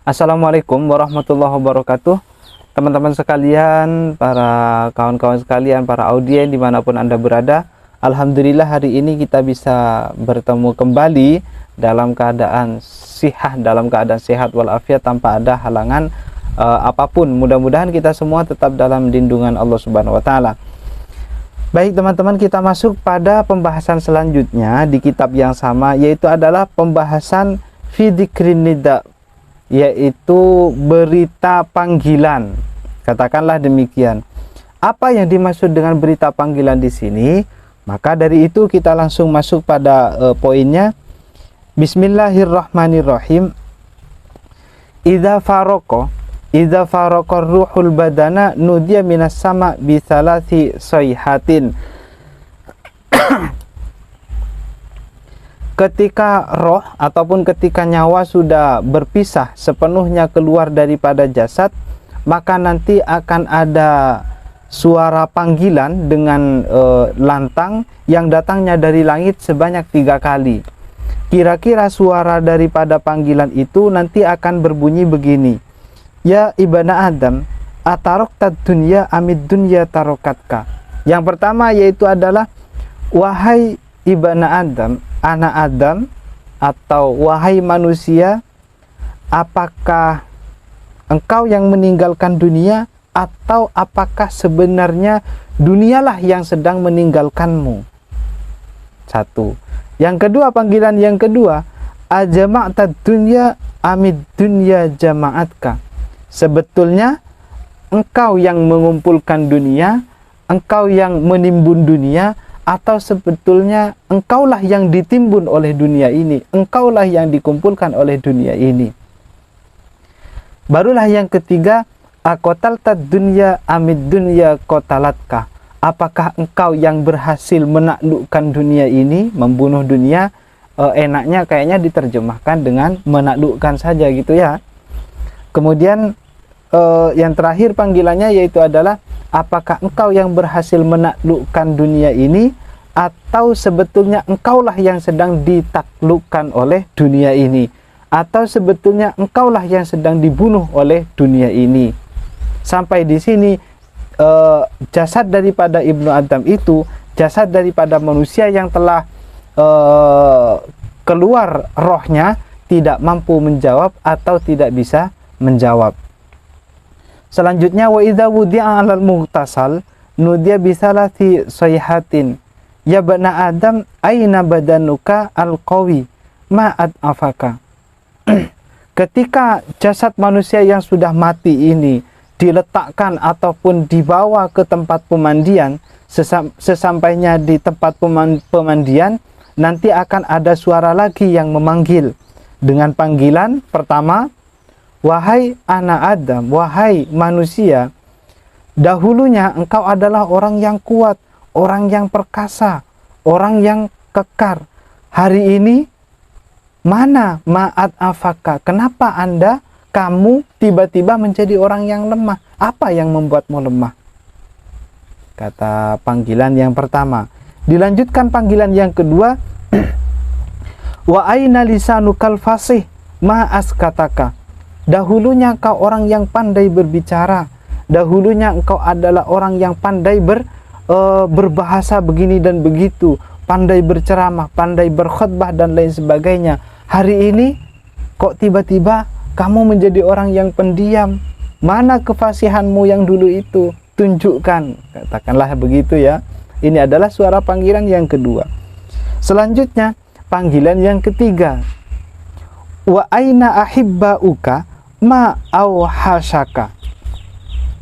Assalamualaikum warahmatullahi wabarakatuh. Teman-teman sekalian, para kawan-kawan sekalian, para audien dimanapun Anda berada, Alhamdulillah hari ini kita bisa bertemu kembali dalam keadaan sehat walafiat tanpa ada halangan apapun. Mudah-mudahan kita semua tetap dalam lindungan Allah Subhanahu wa taala. Baik teman-teman, kita masuk pada pembahasan selanjutnya di kitab yang sama, yaitu adalah pembahasan fi dzikrin nida, yaitu berita panggilan. Katakanlah demikian. Apa yang dimaksud dengan berita panggilan di sini? Maka dari itu kita langsung masuk pada poinnya. Bismillahirrahmanirrahim. Idza faraqo ruhul badana nudiya minas sama bi salasi sayhatin. Ketika roh ataupun ketika nyawa sudah berpisah sepenuhnya keluar daripada jasad, maka nanti akan ada suara panggilan dengan lantang yang datangnya dari langit sebanyak 3 kali. Kira-kira suara daripada panggilan itu nanti akan berbunyi begini. Ya ibna Adam, ataroktat dunya amid dunya tarokatka. Yang pertama yaitu adalah, wahai ibna Adam, anak Adam, atau wahai manusia, apakah engkau yang meninggalkan dunia, atau apakah sebenarnya dunialah yang sedang meninggalkanmu? Satu. Yang kedua, panggilan yang kedua, ajama'tad dunya amid dunya jama'atka. Sebetulnya engkau yang mengumpulkan dunia, engkau yang menimbun dunia, atau sebetulnya engkaulah yang ditimbun oleh dunia ini, engkaulah yang dikumpulkan oleh dunia ini. Barulah yang ketiga, akotaltad dunya amid dunya kotalatka. Apakah engkau yang berhasil menaklukkan dunia ini, membunuh dunia? Enaknya kayaknya diterjemahkan dengan menaklukkan saja gitu ya. Kemudian yang terakhir panggilannya yaitu adalah, apakah engkau yang berhasil menaklukkan dunia ini, atau sebetulnya engkaulah yang sedang ditaklukkan oleh dunia ini, atau sebetulnya engkaulah yang sedang dibunuh oleh dunia ini. Sampai di sini jasad daripada Ibnu Adam itu, jasad daripada manusia yang telah keluar rohnya, tidak mampu menjawab atau tidak bisa menjawab. Selanjutnya, wa idza wudi'a 'alal mughtasal nudiya bisalati sayhatin. Ya bana Adam, aina badanuka al-qawi ma'ad afaka. Ketika jasad manusia yang sudah mati ini diletakkan ataupun dibawa ke tempat pemandian, sesampainya di tempat pemandian, nanti akan ada suara lagi yang memanggil dengan panggilan pertama, wahai anak Adam, wahai manusia, dahulunya engkau adalah orang yang kuat, orang yang perkasa, orang yang kekar. Hari ini mana ma'at afaka? Kenapa kamu tiba-tiba menjadi orang yang lemah? Apa yang membuatmu lemah? Kata panggilan yang pertama. Dilanjutkan panggilan yang kedua, wa aina lisanukal fasih ma askataka. Dahulunya engkau orang yang pandai berbicara, dahulunya engkau adalah orang yang pandai berbahasa begini dan begitu, pandai berceramah, pandai berkhutbah dan lain sebagainya. Hari ini kok tiba-tiba kamu menjadi orang yang pendiam? Mana kefasihanmu yang dulu itu? Tunjukkan. Katakanlah begitu ya. Ini adalah suara panggilan yang kedua. Selanjutnya panggilan yang ketiga, wa aina ahibbauka ma auhashaka.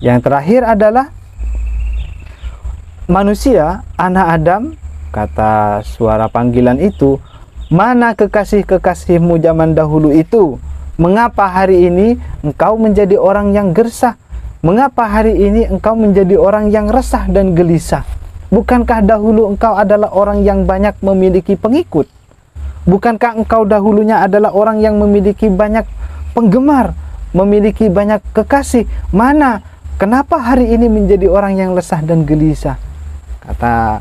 Yang terakhir adalah, manusia, anak Adam, kata suara panggilan itu, mana kekasih-kekasihmu zaman dahulu itu? Mengapa hari ini engkau menjadi orang yang gersah? Mengapa hari ini engkau menjadi orang yang resah dan gelisah? Bukankah dahulu engkau adalah orang yang banyak memiliki pengikut? Bukankah engkau dahulunya adalah orang yang memiliki banyak penggemar, memiliki banyak kekasih? Mana? Kenapa hari ini menjadi orang yang resah dan gelisah? Kata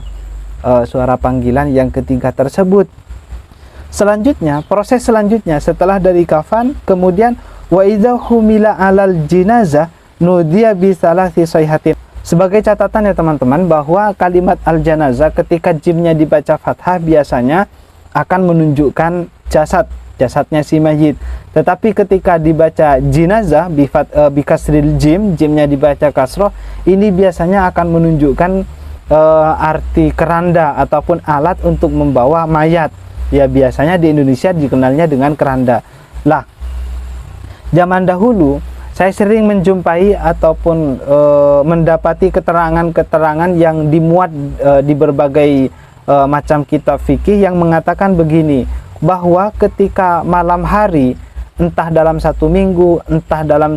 suara panggilan yang ketiga tersebut. Selanjutnya, proses selanjutnya setelah dari kafan, kemudian Wa idza humila 'alal jinazah nudiya bi salasi sayhatin. Sebagai catatan ya teman-teman, bahwa kalimat al-janazah ketika jimnya dibaca fathah biasanya akan menunjukkan jasadnya si mayit. Tetapi ketika dibaca jinazah bi kasril jimnya dibaca kasroh, ini biasanya akan menunjukkan arti keranda ataupun alat untuk membawa mayat. Ya, biasanya di Indonesia dikenalnya dengan keranda. Lah, zaman dahulu saya sering menjumpai ataupun mendapati keterangan-keterangan yang dimuat di berbagai macam kitab fikih yang mengatakan begini, bahwa ketika malam hari, entah dalam satu minggu, entah dalam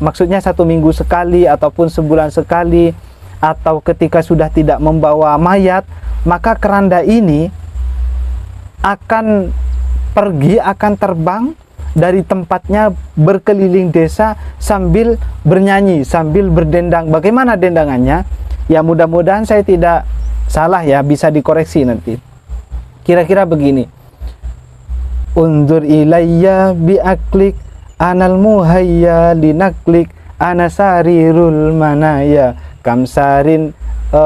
maksudnya satu minggu sekali ataupun sebulan sekali, atau ketika sudah tidak membawa mayat, maka keranda ini akan pergi, akan terbang dari tempatnya berkeliling desa sambil bernyanyi, sambil berdendang. Bagaimana dendangannya? Ya, mudah-mudahan saya tidak salah ya, bisa dikoreksi nanti. Kira-kira begini. Undur ilayya bi'aklik anal muhayya linaklik anasarirul manaya kamsarin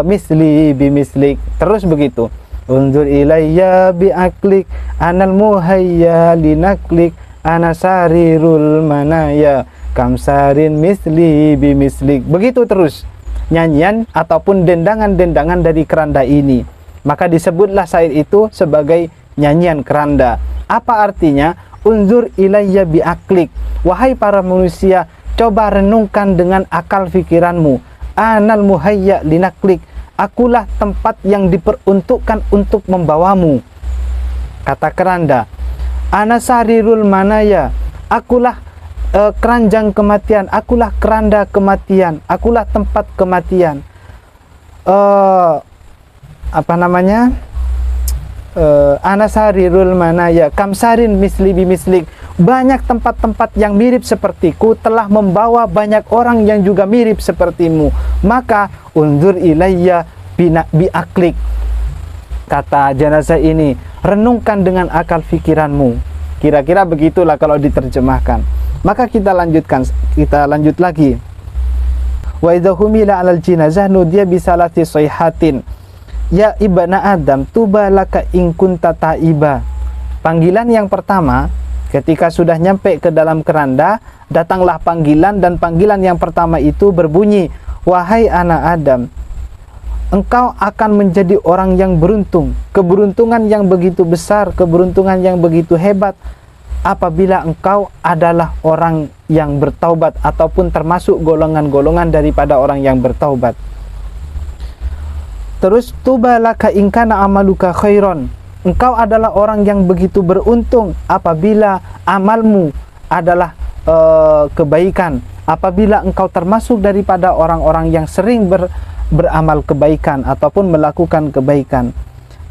misli bimislik. Terus begitu. Undur ilayya bi'aklik anal muhayya linaklik anasarirul manaya kamsarin misli bimislik. Begitu terus nyanyian ataupun dendangan-dendangan dari keranda ini. Maka disebutlah syair itu sebagai nyanyian keranda. Apa artinya? Unzur ilayya bi'aklik. Wahai para manusia, coba renungkan dengan akal fikiranmu. Anal muhayya linaklik. Akulah tempat yang diperuntukkan untuk membawamu. Kata keranda. Anasarirul manaya. Akulah keranjang kematian. Akulah keranda kematian. Akulah tempat kematian. Anasarirul manaya kamsarin misli bimislik. Banyak tempat-tempat yang mirip sepertiku telah membawa banyak orang yang juga mirip sepertimu. Maka unzur ilayya bi'aklik. Kata jenazah ini, renungkan dengan akal fikiranmu. Kira-kira begitulah kalau diterjemahkan. Maka kita lanjut lagi. Wa idza humila 'alal jinazah nudiya bi salati sayhatin. Ya ibna Adam, tuba laka in kunta taiba. Panggilan yang pertama, ketika sudah nyampe ke dalam keranda, datanglah panggilan, dan panggilan yang pertama itu berbunyi, wahai anak Adam, engkau akan menjadi orang yang beruntung. Keberuntungan yang begitu besar, keberuntungan yang begitu hebat, apabila engkau adalah orang yang bertaubat ataupun termasuk golongan-golongan daripada orang yang bertaubat. Terus tuba laka in kana amaluka khairon. Engkau adalah orang yang begitu beruntung apabila amalmu adalah kebaikan. Apabila engkau termasuk daripada orang-orang yang sering beramal kebaikan ataupun melakukan kebaikan.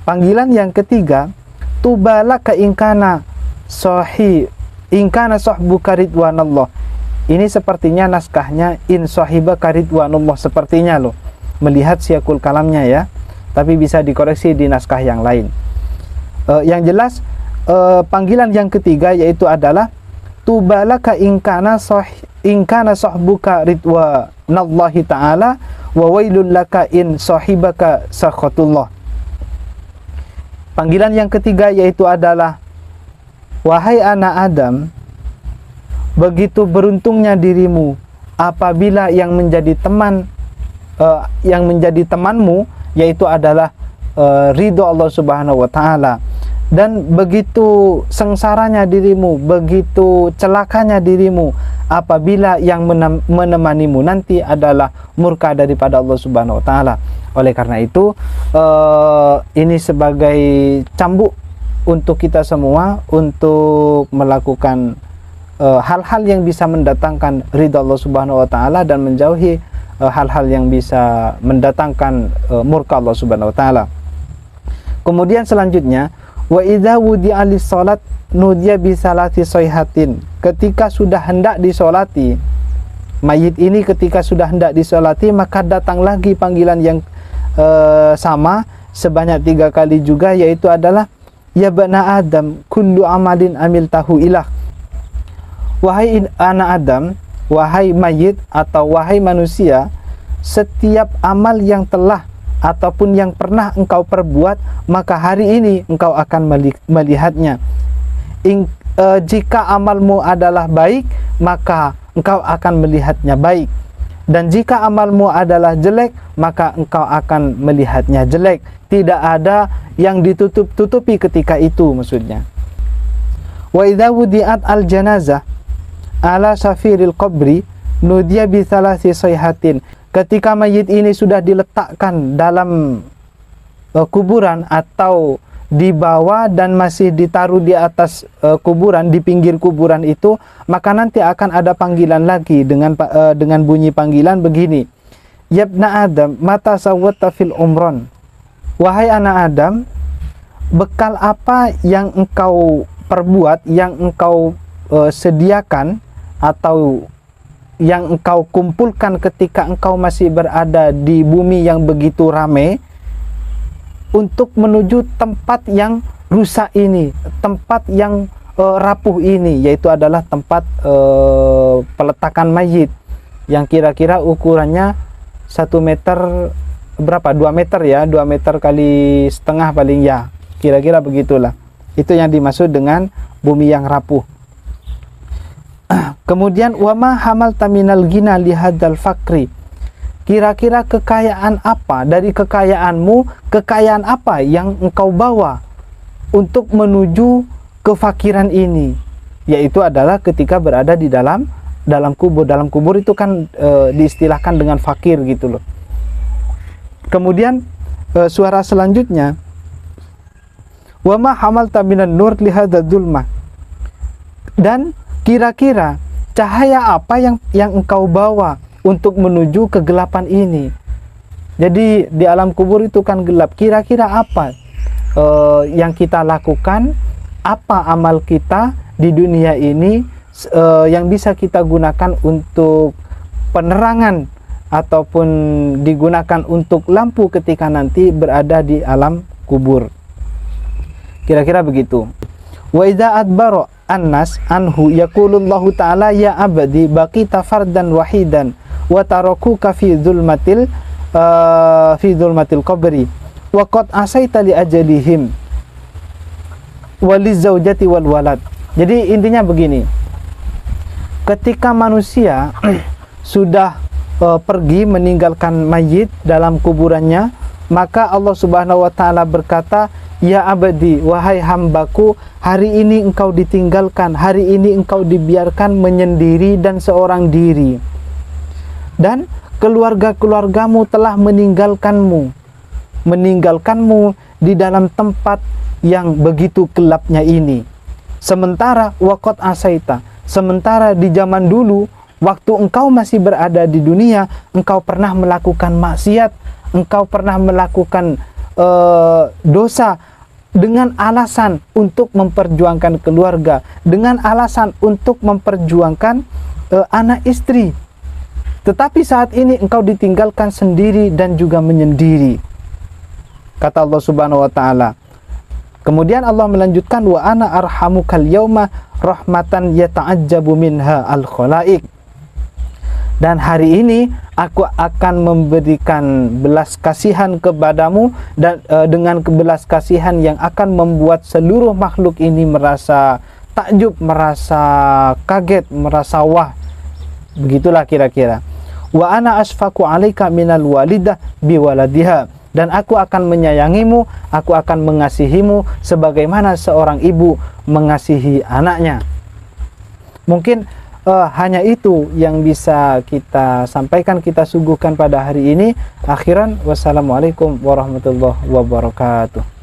Panggilan yang ketiga, tuba laka in kana sahbuka ridwanallah. Ini sepertinya naskahnya in sahibaka ridwanallah, sepertinya loh, melihat siakul kalamnya ya, tapi bisa dikoreksi di naskah yang lain. Yang jelas panggilan yang ketiga yaitu adalah tubalaka ingkana sahbuka ridwanallahi ta'ala wa wailul laka in sahibaka sakhatullah. Panggilan yang ketiga yaitu adalah, wahai anak Adam, begitu beruntungnya dirimu apabila yang menjadi temanmu yaitu adalah ridho Allah Subhanahu wa taala, dan begitu sengsaranya dirimu, begitu celakanya dirimu apabila yang menemanimu nanti adalah murka daripada Allah Subhanahu wa taala. Oleh karena itu ini sebagai cambuk untuk kita semua untuk melakukan hal-hal yang bisa mendatangkan ridho Allah Subhanahu wa taala dan menjauhi hal-hal yang bisa mendatangkan murka Allah Subhanahu wa taala. Kemudian selanjutnya, wa idza wudi'a lis-shalat nudiya bi salati sayhatin. Ketika sudah hendak disolati, mayit ini ketika sudah hendak disolati, maka datang lagi panggilan yang sama sebanyak 3 kali juga, yaitu adalah ya bana Adam kullu amalin amiltahu ilah. Wahai anak Adam, wahai mayit atau wahai manusia, setiap amal yang telah ataupun yang pernah engkau perbuat, maka hari ini engkau akan melihatnya. Jika amalmu adalah baik, maka engkau akan melihatnya baik. Dan jika amalmu adalah jelek, maka engkau akan melihatnya jelek. Tidak ada yang ditutup-tutupi ketika itu, maksudnya. Wa idza wudi'at al-janazah ala safiril qabri nudiya bi thalathi sayhatin. Ketika mayit ini sudah diletakkan dalam kuburan atau dibawa dan masih ditaruh di atas kuburan, di pinggir kuburan itu, maka nanti akan ada panggilan lagi dengan bunyi panggilan begini. Yabna Adam, mata sawwata fil umron. Wahai anak Adam, bekal apa yang engkau perbuat, yang engkau sediakan atau yang engkau kumpulkan ketika engkau masih berada di bumi yang begitu ramai untuk menuju tempat yang rusak ini, tempat yang rapuh ini, yaitu adalah tempat peletakan mayit yang kira-kira ukurannya 1 meter berapa? 2 meter ya, 2 meter kali setengah paling ya, kira-kira begitulah. Itu yang dimaksud dengan bumi yang rapuh. Kemudian wama hamal taminal gina lihadal fakri. Kira-kira kekayaan apa dari kekayaanmu, kekayaan apa yang engkau bawa untuk menuju kefakiran ini? Yaitu adalah ketika berada di dalam kubur. Dalam kubur itu kan diistilahkan dengan fakir gitu loh. Kemudian suara selanjutnya, wama hamal taminan nur lihadal dulmah. Dan kira-kira cahaya apa yang engkau bawa untuk menuju kegelapan ini? Jadi di alam kubur itu kan gelap. Kira-kira apa yang kita lakukan, apa amal kita di dunia ini yang bisa kita gunakan untuk penerangan ataupun digunakan untuk lampu ketika nanti berada di alam kubur. Kira-kira begitu. Wa idza adbara annas anhu yaqulullahu ta'ala ya abdi baqita fardan wahidan wa tarakuka fi dzulmatil qabri wa qad asaita li ajalihim walizaujati wal walad. Jadi intinya begini, ketika manusia sudah pergi meninggalkan mayit dalam kuburannya, maka Allah Subhanahu wa taala berkata, ya abdi, wahai hambaku, hari ini engkau ditinggalkan, hari ini engkau dibiarkan menyendiri dan seorang diri, dan keluarga-keluargamu telah meninggalkanmu di dalam tempat yang begitu gelapnya ini. Sementara waqad asaita, sementara di zaman dulu waktu engkau masih berada di dunia, engkau pernah melakukan maksiat, engkau pernah melakukan dosa dengan alasan untuk memperjuangkan keluarga, dengan alasan untuk memperjuangkan anak istri. Tetapi saat ini engkau ditinggalkan sendiri dan juga menyendiri, kata Allah Subhanahu wa taala. Kemudian Allah melanjutkan, wa ana arhamukal yauma rahmatan yata'ajjabu minha al khalaik. Dan hari ini aku akan memberikan belas kasihan kepadamu, dan dengan belas kasihan yang akan membuat seluruh makhluk ini merasa takjub, merasa kaget, merasa wah. Begitulah kira-kira. Wa ana asfaqu 'alaika minal walidah biwaladiha. Dan aku akan menyayangimu, aku akan mengasihimu sebagaimana seorang ibu mengasihi anaknya. Mungkin hanya itu yang bisa kita sampaikan, kita suguhkan pada hari ini. Akhiran, wassalamualaikum warahmatullahi wabarakatuh.